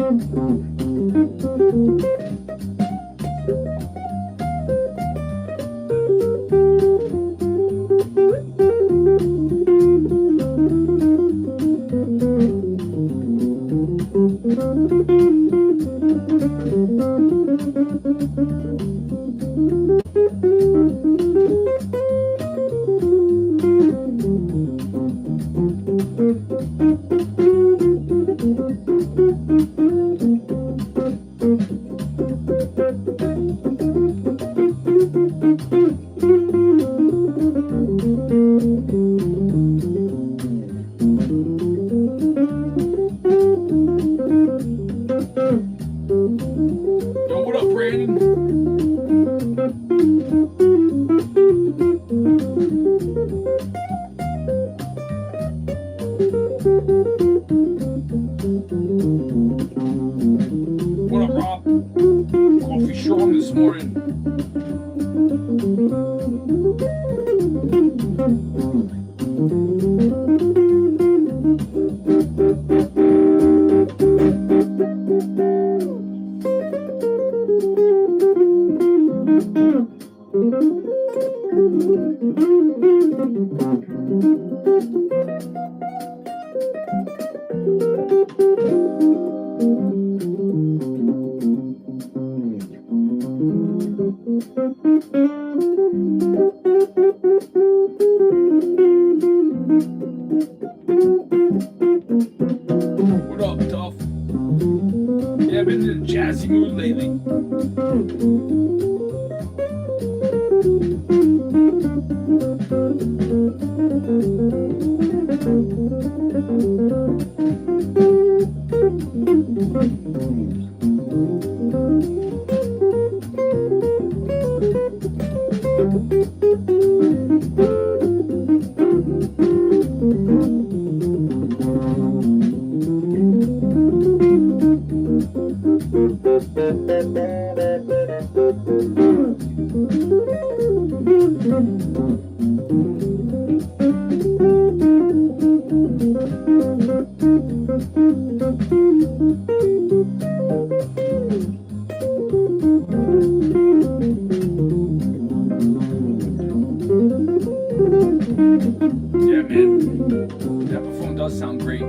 Yo, what up, Brandon? What up, Rob? Coffee strong this morning. What up, Tough? Yeah, I've been in a jazzy mood lately. Yeah, man. That phone does sound great.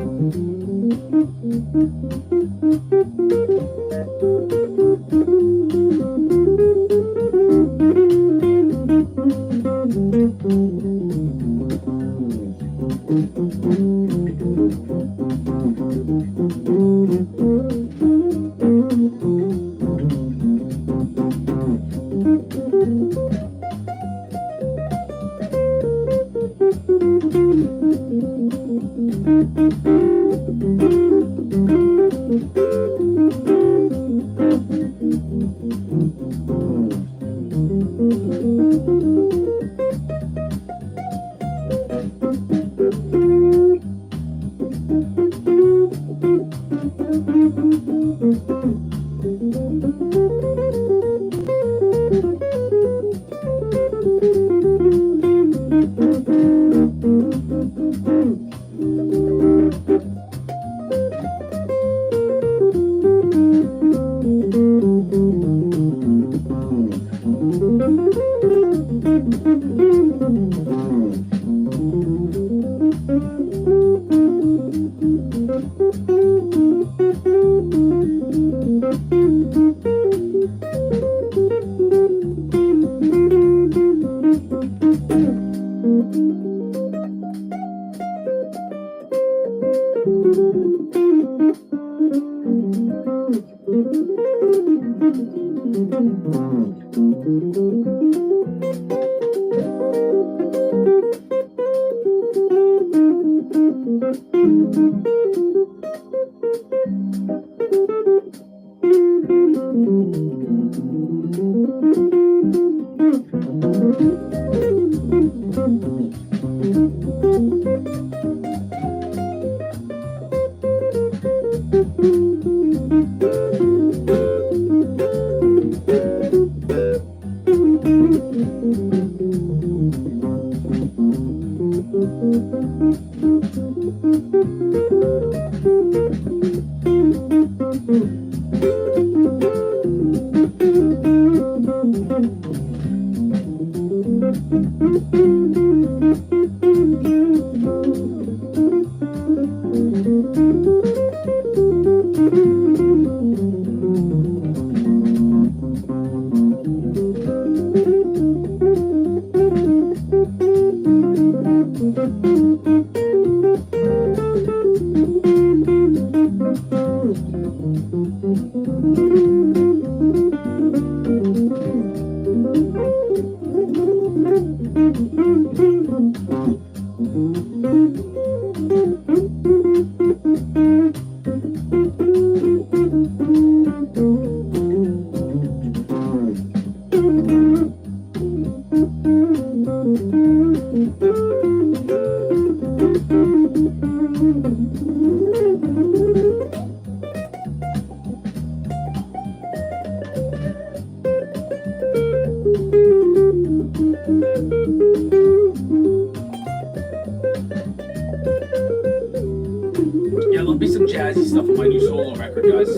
Yeah, there'll be some jazzy stuff on my new solo record, guys.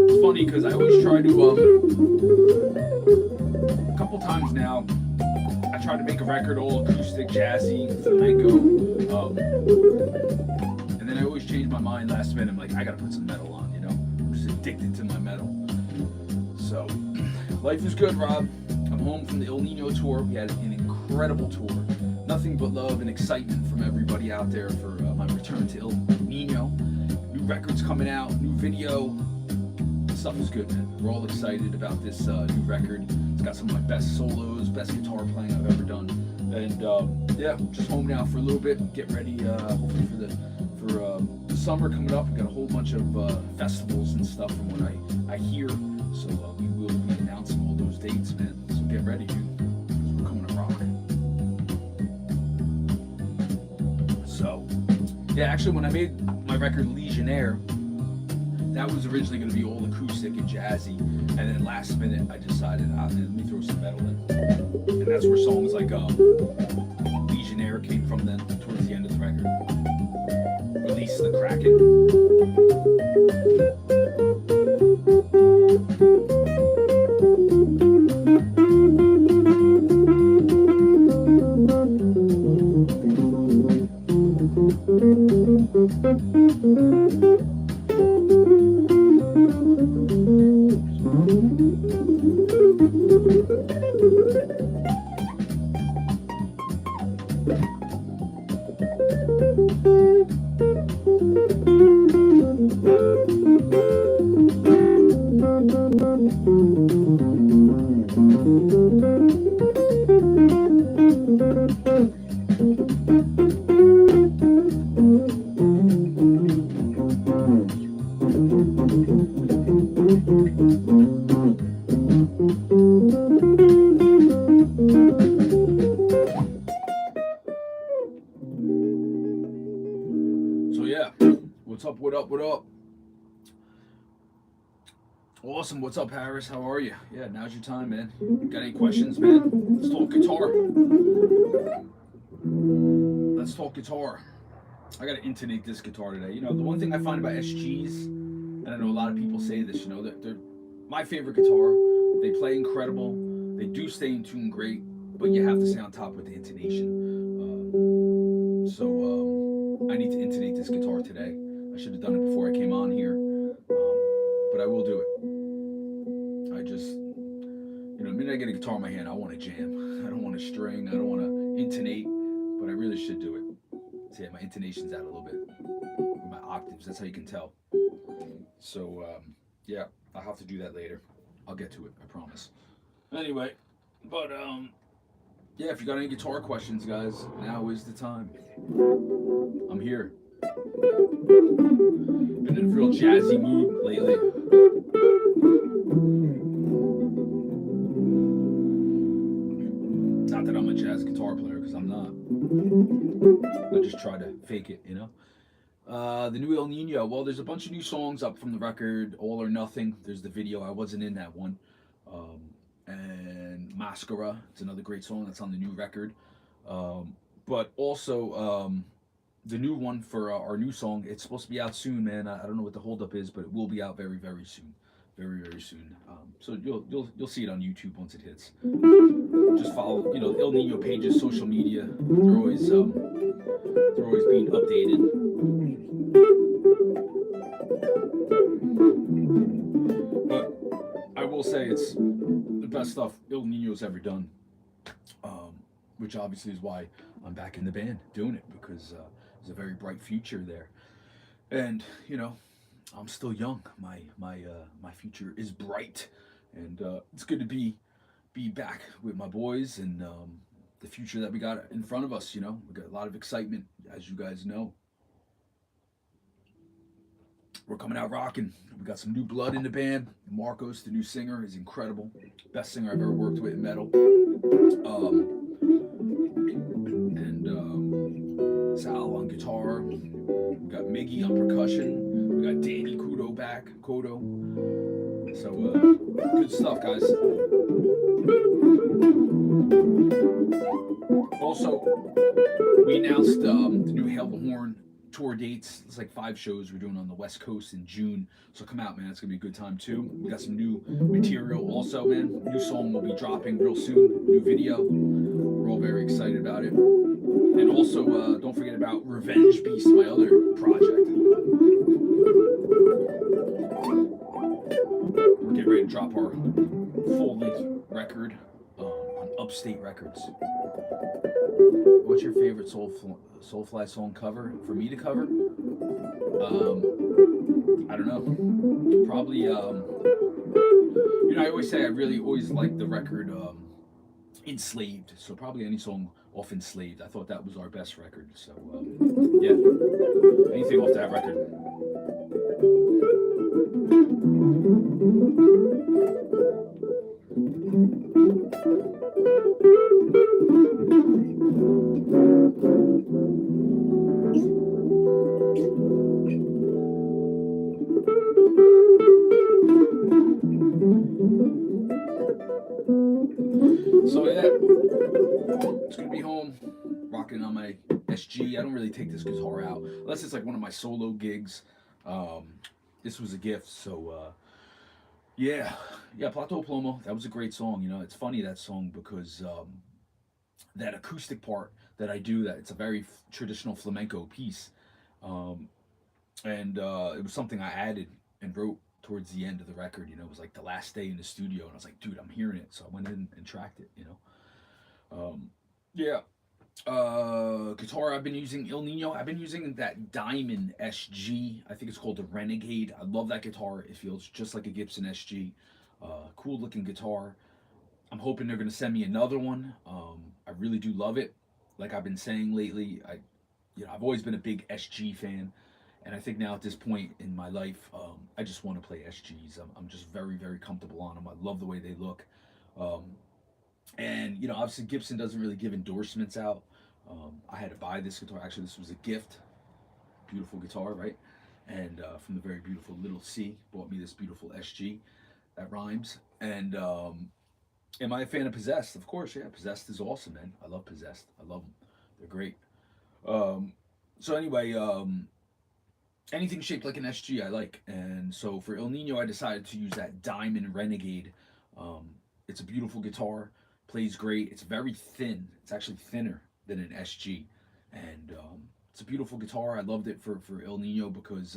It's funny because I always try to, a couple times now, I try to make a record all acoustic, jazzy, flamenco, and then I always change my mind last minute. I'm like, I gotta put some metal on, you know? I'm just addicted to my metal. So, life is good, Rob. I'm home from the El Nino tour. We had an incredible tour. Nothing but love and excitement from everybody out there for my return to El Nino. New records coming out, new video. Stuff is good, man. We're all excited about this new record. It's got some of my best solos, best guitar playing I've ever done. And yeah, just home now for a little bit. Get ready, hopefully for the summer coming up. We've got a whole bunch of festivals and stuff from what I hear. So we will be announcing all those dates, man. So get ready, dude, because we're coming to rock. So, yeah, actually, when I made my record Legionnaire, that was originally going to be all acoustic and jazzy, and then last minute I decided, let me throw some metal in, and that's where songs like Legionnaire came from. Then towards the end of the record, Release the Kraken. So yeah, what's up, what up, what up? Awesome, what's up, Harris? How are you? Yeah, now's your time, man. Got any questions, man? Let's talk guitar. Let's talk guitar. I gotta intonate this guitar today. You know, the one thing I find about SGs, and I know a lot of people say this, you know, they're my favorite guitar. They play incredible. They do stay in tune great, but you have to stay on top with the intonation. So I need to intonate this guitar today. I should have done it before I came on here, but I will do it. I just, you know, the minute I get a guitar in my hand, I want to jam. I don't want to string. I don't want to intonate, but I really should do it. See, my intonation's out a little bit. My octaves, that's how you can tell. So, yeah, I'll have to do that later. I'll get to it, I promise. Anyway, but, yeah, if you got any guitar questions, guys, now is the time. I'm here. Been in a real jazzy mood lately. Not that I'm a jazz guitar player, because I'm not. I just try to fake it, you know? The new El Nino, well, there's a bunch of new songs up from the record, All or Nothing. There's the video, I wasn't in that one. And Mascara, it's another great song that's on the new record. But also, the new one for our new song, it's supposed to be out soon, man. I don't know what the holdup is, but it will be out very, very soon. Very, very soon. So you'll see it on YouTube once it hits. Just follow, you know, El Nino pages, social media. They're always being updated. But I will say it's the best stuff El Nino's ever done. Which obviously is why I'm back in the band doing it, because There's a very bright future there, and I'm still young. My future is bright, and it's good to be back with my boys and the future that we got in front of us. We got a lot of excitement, as you guys know. We're coming out rocking. We got some new blood in the band. Marcos, the new singer, is incredible. Best singer I've ever worked with in metal. And Sal on guitar. We got Miggy on percussion. We got Danny Kudo back. Kodo. So good stuff, guys. Also, we announced the new Hail the Horn tour dates. It's like 5 shows we're doing on the West Coast in June. So come out, man. It's gonna be a good time too. We got some new material also, man. New song will be dropping real soon. New video. We're all very excited about it. And also, don't forget about Revenge Beast, my other project. We're getting ready to drop our full-length record on Upstate Records. What's your favorite Soulfly song cover for me to cover? I don't know. Probably, I always say I really always like the record Enslaved. So probably any song off Enslaved. I thought that was our best record. So, yeah. Anything off that record. So yeah, it's gonna be home, rocking on my SG. I don't really take this guitar out unless it's like one of my solo gigs. This was a gift, so yeah, Plateau Plomo. That was a great song. It's funny, that song, because that acoustic part that I do, that it's a very traditional flamenco piece, and it was something I added and wrote towards the end of the record. It was like the last day in the studio, and I was like, dude, I'm hearing it, so I went in and tracked it. Yeah. Guitar I've been using, El Nino. I've been using that Diamond SG. I think it's called the Renegade. I love that guitar. It feels just like a Gibson SG. Cool looking guitar. I'm hoping they're gonna send me another one. I really do love it. Like I've been saying lately, I've always been a big SG fan, and I think now at this point in my life, I just want to play SGs. I'm just very, very comfortable on them. I love the way they look. And obviously Gibson doesn't really give endorsements out. I had to buy this guitar. Actually, this was a gift. Beautiful guitar, right? And from the very beautiful Little C, bought me this beautiful SG. That rhymes. And am I a fan of Possessed? Of course, yeah. Possessed is awesome, man. I love Possessed. I love them. They're great. So anyway, anything shaped like an SG I like. And so for El Nino, I decided to use that Diamond Renegade. It's a beautiful guitar. Plays great. It's very thin. It's actually thinner than an SG. And it's a beautiful guitar. I loved it for El Nino because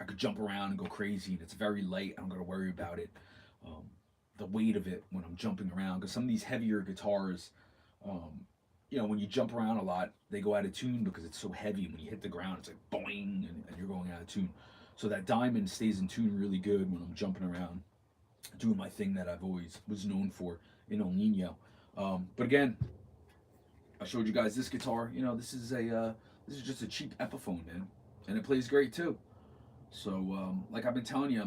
I could jump around and go crazy. And it's very light. I don't got to worry about it. The weight of it when I'm jumping around. Because some of these heavier guitars, when you jump around a lot, they go out of tune because it's so heavy. When you hit the ground, it's like boing, and you're going out of tune. So that Diamond stays in tune really good when I'm jumping around, doing my thing that I've always was known for in El Nino. But again, I showed you guys this guitar. This is just a cheap Epiphone, man, and it plays great too. So like I've been telling you, I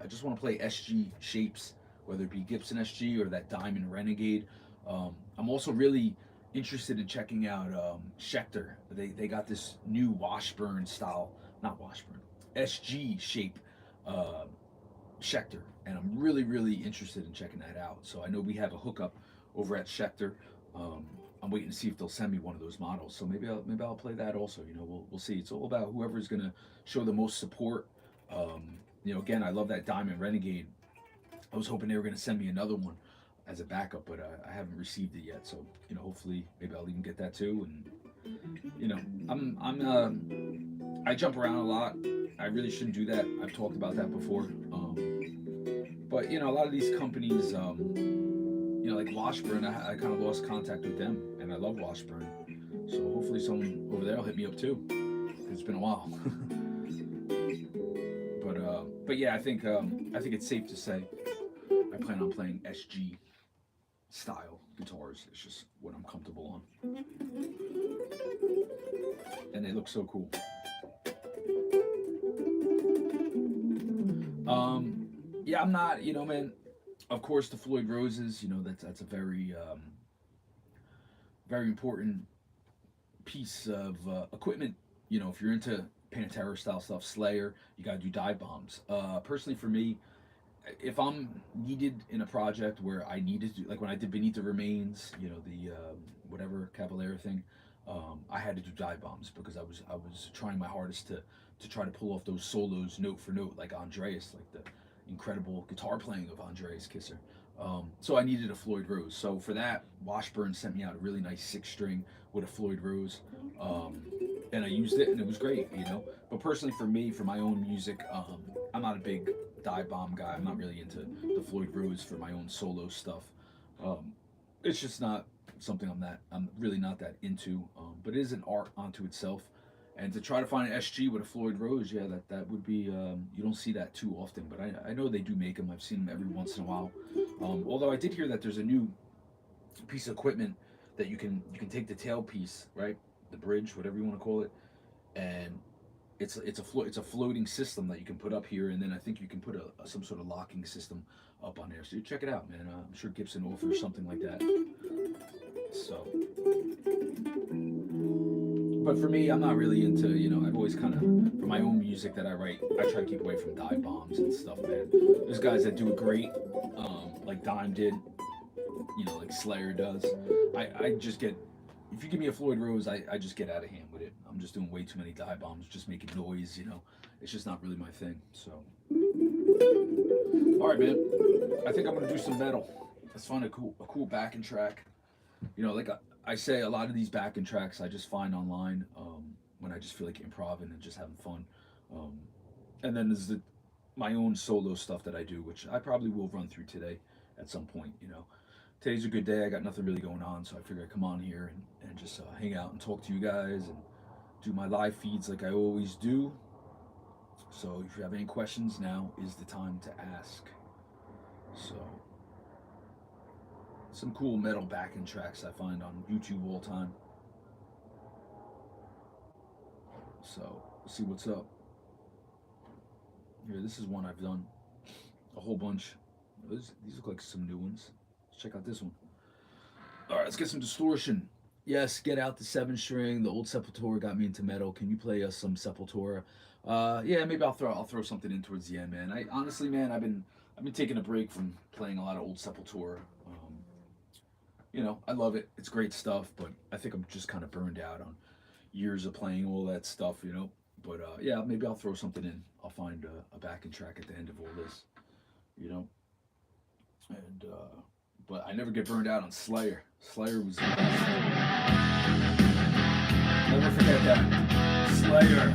just want to play SG shapes, whether it be Gibson SG or that Diamond Renegade. I'm also really interested in checking out Schecter. They got this new Washburn style, not Washburn, SG shape Schecter, and I'm really, really interested in checking that out. So I know we have a hookup over at Schecter. I'm waiting to see if they'll send me one of those models. So maybe I'll play that also. We'll see. It's all about whoever's gonna show the most support. Again, I love that Diamond Renegade. I was hoping they were gonna send me another one as a backup, but I haven't received it yet. So hopefully maybe I'll even get that too. And I jump around a lot. I really shouldn't do that. I've talked about that before. But a lot of these companies, like Washburn, I kind of lost contact with them, and I love Washburn. So hopefully someone over there will hit me up too. 'Cause it's been a while. But yeah, I think it's safe to say I plan on playing SG style guitars. It's just what I'm comfortable on, and they look so cool. Yeah, I'm not, man. Of course, the Floyd Roses, that's a very important piece of equipment. If you're into Pantera style stuff, Slayer, you gotta do dive bombs. Personally, for me, if I'm needed in a project where I needed to, like when I did Beneath the Remains, the whatever Cavalera thing, I had to do dive bombs because I was trying my hardest to try to pull off those solos note for note, like Andreas, like the incredible guitar playing of Andreas Kisser. So I needed a Floyd Rose. So for that, Washburn sent me out a really nice 6 string with a Floyd Rose, and I used it, and it was great. But personally, for me, for my own music, I'm not a big dive bomb guy. I'm not really into the Floyd Rose for my own solo stuff. It's just not something I'm really not that into. But it is an art unto itself. And to try to find an SG with a Floyd Rose, yeah, that would be, you don't see that too often, but I know they do make them. I've seen them every once in a while. Although I did hear that there's a new piece of equipment that you can take the tailpiece, right, the bridge, whatever you want to call it, and it's a floating system that you can put up here, and then I think you can put some sort of locking system up on there. So you check it out, man. I'm sure Gibson offers something like that. So. But for me, I'm not really into, I've always kind of, for my own music that I write, I try to keep away from dive bombs and stuff, man. There's guys that do it great, like Dime did, like Slayer does. I just get, if you give me a Floyd Rose, I just get out of hand with it. I'm just doing way too many dive bombs, just making noise, It's just not really my thing, so. All right, man. I think I'm going to do some metal. Let's find a cool backing track. Like I say, a lot of these backing tracks I just find online when I just feel like improvising and just having fun. And then there's my own solo stuff that I do, which I probably will run through today at some point. Today's a good day. I got nothing really going on, so I figured I'd come on here and just hang out and talk to you guys and do my live feeds like I always do. So if you have any questions, now is the time to ask. So. Some cool metal backing tracks I find on YouTube all the time. So, let's see what's up. Here, this is one I've done a whole bunch. These look like some new ones. Let's check out this one. All right, let's get some distortion. Yes, get out the 7 string. The old Sepultura got me into metal. Can you play us some Sepultura? Yeah, maybe I'll throw something in towards the end, man. Honestly, man, I've been taking a break from playing a lot of old Sepultura. I love it. It's great stuff, but I think I'm just kind of burned out on years of playing all that stuff, But yeah, maybe I'll throw something in. I'll find a backing track at the end of all this, And but I never get burned out on Slayer. Slayer was the best. Never forget that. Slayer.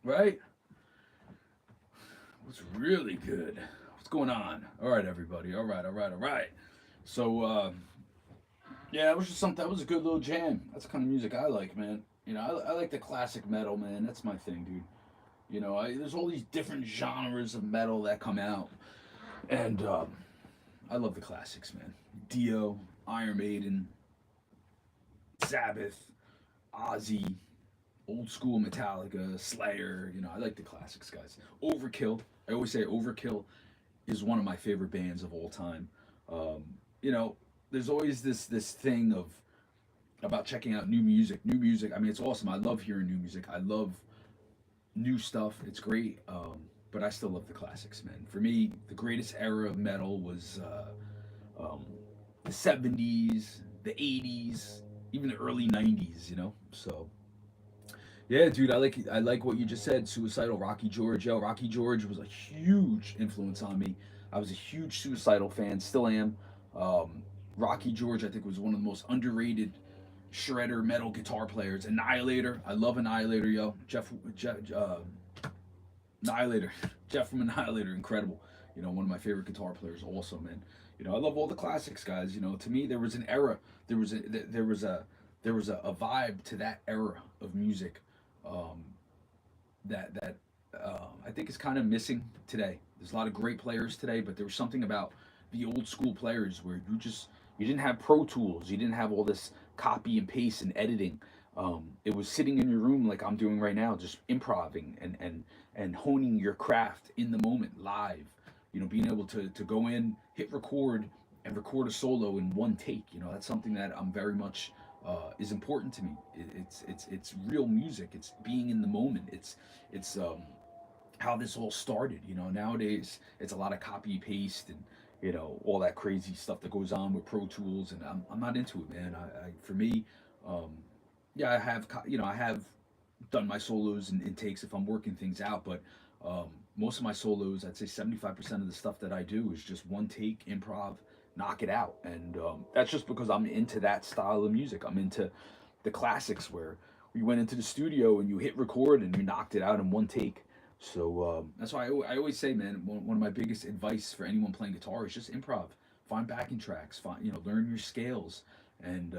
right? What's really good? What's going on? All right, everybody. All right, all right, all right. So, yeah, it was just something. That was a good little jam. That's the kind of music I like, man. I like the classic metal, man. That's my thing, dude. There's all these different genres of metal that come out, and I love the classics, man. Dio, Iron Maiden, Sabbath, Ozzy, old school Metallica, Slayer. I like the classics, guys. Overkill. I always say Overkill is one of my favorite bands of all time. Um, you know, there's always this thing of about checking out new music. New music. I mean, it's awesome. I love hearing new music. I love new stuff. It's great. But I still love the classics, man. For me, the greatest era of metal was the '70s, the '80s, even the early '90s. So yeah, dude, I like what you just said. Suicidal, Rocky George. Yo, Rocky George was a huge influence on me. I was a huge Suicidal fan, still am. Um, Rocky George, I think, was one of the most underrated shredder metal guitar players. Annihilator, I love Annihilator, yo. Jeff, Annihilator, Jeff from Annihilator, incredible. One of my favorite guitar players, also, man. I love all the classics, guys. To me, there was an era. There was a vibe to that era of music um, that I think is kind of missing today. There's a lot of great players today, but there was something about the old school players where you didn't have Pro Tools, you didn't have all this copy and paste and editing. It was sitting in your room like I'm doing right now, just improving and honing your craft in the moment, live. Being able to go in, hit record, and record a solo in one take. That's something that I'm very much is important to me. It's real music. It's being in the moment. It's how this all started. Nowadays it's a lot of copy paste and all that crazy stuff that goes on with Pro Tools, and I'm not into it, man. For me, um, yeah, I have done my solos and takes if I'm working things out, but most of my solos, I'd say 75% of the stuff that I do is just one take, improv, knock it out, and that's just because I'm into that style of music. I'm into the classics where we went into the studio and you hit record and you knocked it out in one take. So that's why I always say, man, one of my biggest advice for anyone playing guitar is just improv. Find backing tracks. Learn your scales and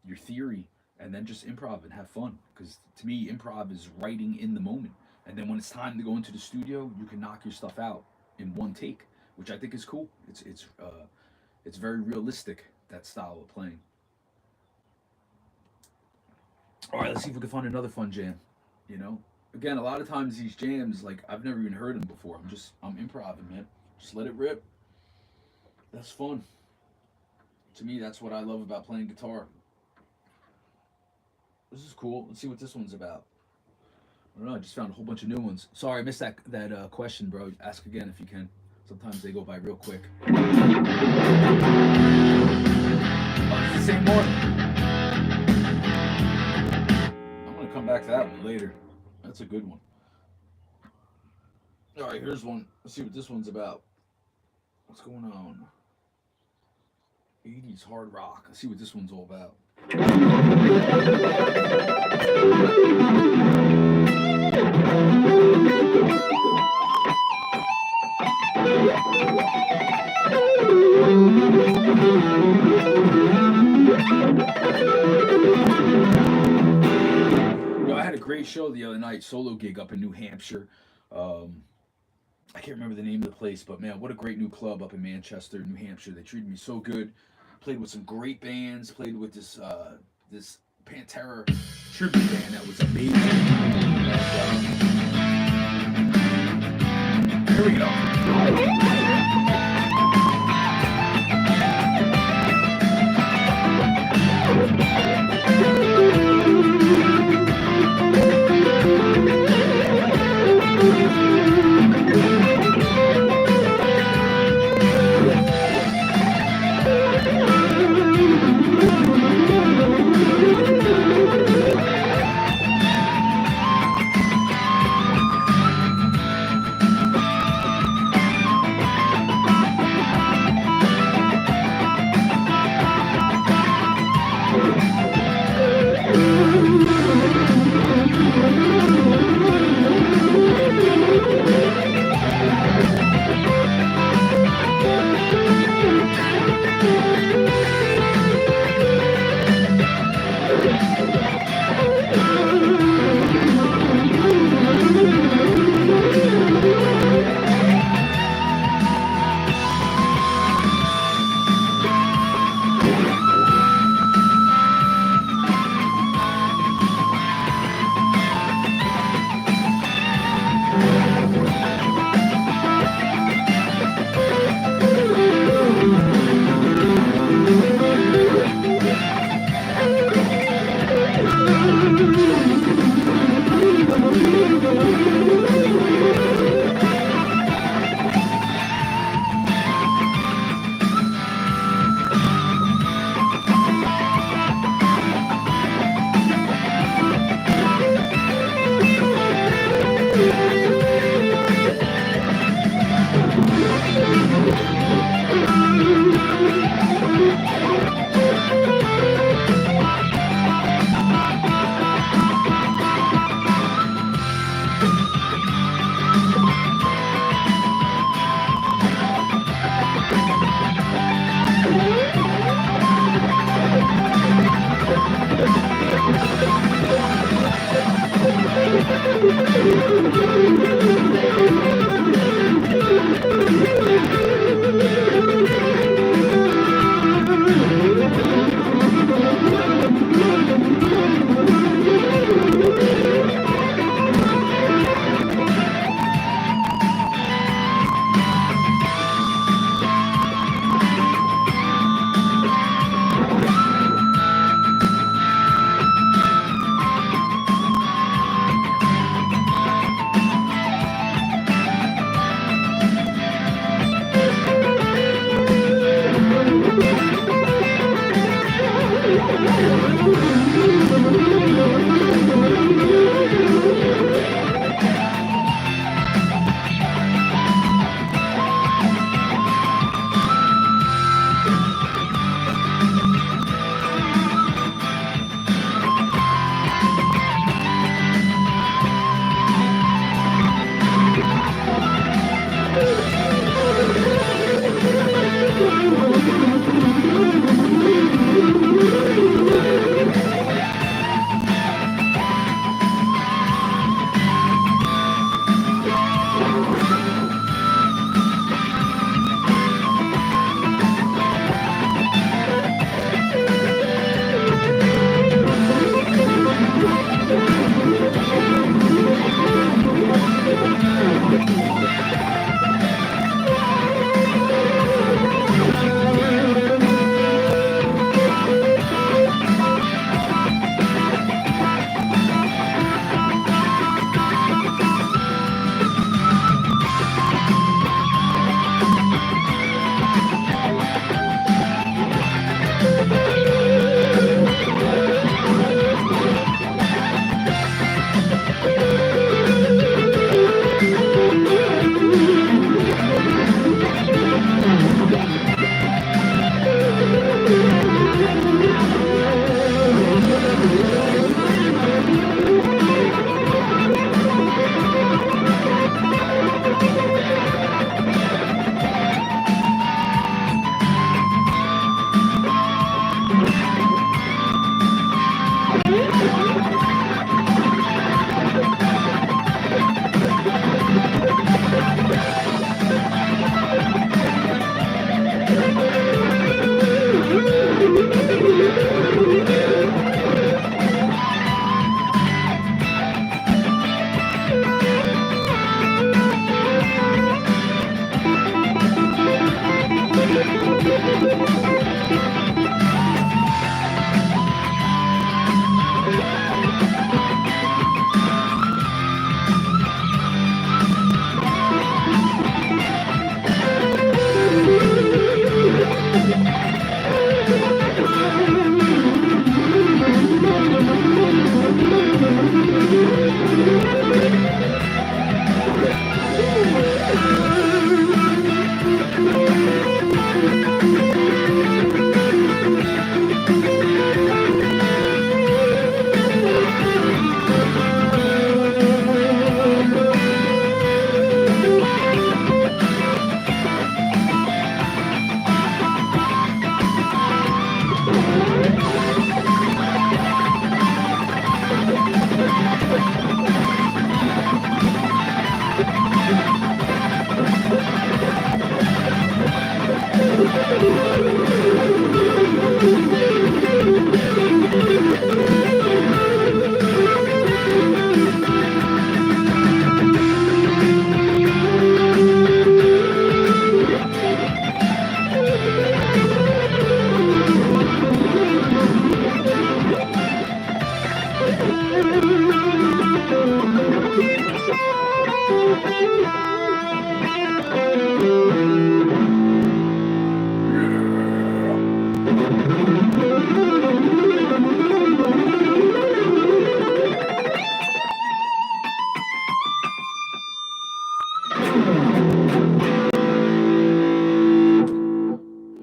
your theory, and then just improv and have fun. Because to me, improv is writing in the moment, and then when it's time to go into the studio, you can knock your stuff out in one take, which I think is cool. It's very realistic, that style of playing. All right, let's see if we can find another fun jam. You know, Again, a lot of times these jams, like I've never even heard them before. I'm improvising, man. Just let it rip. That's fun. To me, that's what I love about playing guitar. This is cool. Let's see what this one's about. I don't know. I just found a whole bunch of new ones. Sorry, I missed that question, bro. Ask again if you can. Sometimes they go by real quick. Oh, it's the same one. I'm gonna come back to that one later. That's a good one. All right, here's one. Let's see what this one's about. What's going on? 80s hard rock. Let's see what this one's all about. I had a great show the other night, solo gig up in New Hampshire. Um, I can't remember the name of the place, but man, what a great new club up in Manchester, New Hampshire. They treated me so good. Played with some great bands. Played with this Pantera tribute band that was amazing. And, here we go.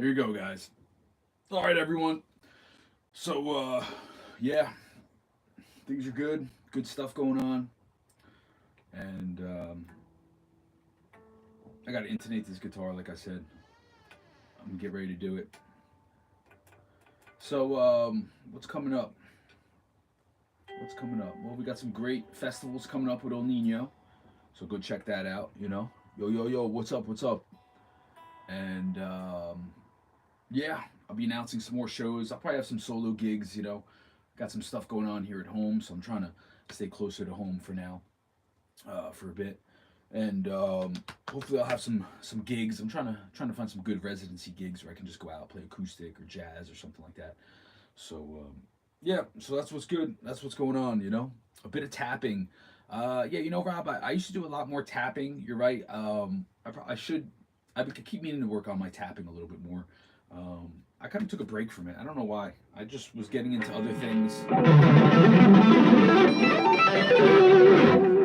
There you go, guys. All right, everyone. So, yeah, things are good. Good stuff going on. And I got to intonate this guitar, like I said. I'm going to get ready to do it. So, what's coming up? What's coming up? Well, we got some great festivals coming up with El Nino. So go check that out, you know. Yo, yo, yo, what's up? What's up? And yeah, I'll be announcing some more shows. I'll probably have some solo gigs, you know. Got some stuff going on here at home, so I'm trying to stay closer to home for now, for a bit. And hopefully I'll have some gigs. I'm trying to find some good residency gigs where I can just go out play acoustic or jazz or something like that. So yeah, so that's what's good. That's what's going on. You know, a bit of tapping. Yeah, you know, Rob, I used to do a lot more tapping. You're right. I should. I could keep meaning to work on my tapping a little bit more. I kind of took a break from it. I don't know why. I just was getting into other things.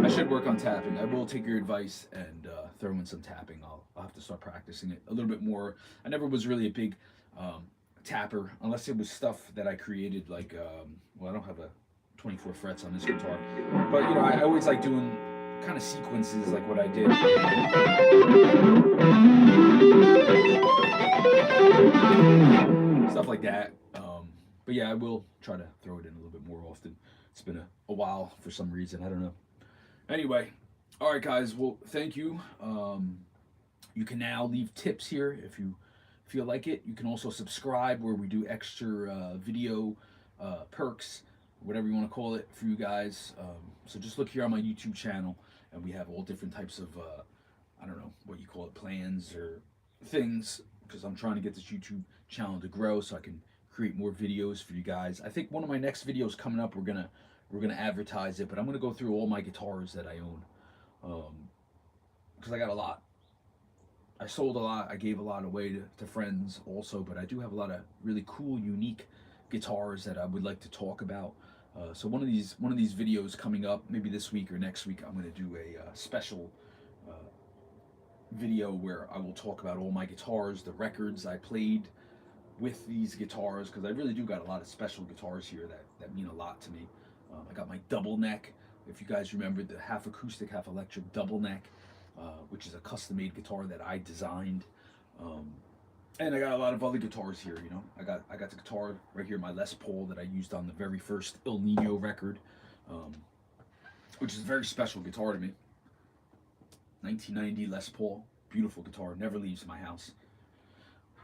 I should work on tapping. I will take your advice and throw in some tapping. I'll have to start practicing it a little bit more. I never was really a big um, tapper unless it was stuff that I created. Like, well, I don't have a 24 frets on this guitar, but you know, I always like doing kind of sequences like what I did. Stuff like that. But yeah, I will try to throw it in a little bit more often. It's been a while for some reason. I don't know. Anyway, all right, guys. Well, thank you. You can now leave tips here if you feel like it. You can also subscribe where we do extra video perks, whatever you want to call it, for you guys. So just look here on my YouTube channel, and we have all different types of I don't know what you call it, plans or things, because I'm trying to get this YouTube channel to grow so I can create more videos for you guys. I think one of my next videos coming up, we're gonna advertise it, but I'm gonna go through all my guitars that I own, because I got a lot. I sold a lot. I gave a lot away to friends also, but I do have a lot of really cool, unique guitars that I would like to talk about. So one of these videos coming up, maybe this week or next week, I'm gonna do a special uh, video where I will talk about all my guitars, the records I played with these guitars, because I really do got a lot of special guitars here that mean a lot to me. I got my double neck, if you guys remember the half acoustic, half electric double neck, which is a custom made guitar that I designed. Um, and I got a lot of other guitars here, you know. I got the guitar right here, my Les Paul that I used on the very first El Nino record, um, which is a very special guitar to me. 1990 Les Paul, beautiful guitar, never leaves my house.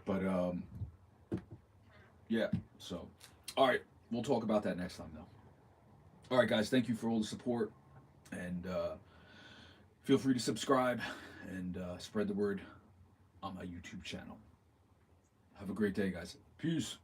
But yeah, so all right, we'll talk about that next time though. All right, guys, thank you for all the support, and feel free to subscribe and spread the word on my YouTube channel. Have a great day, guys. Peace.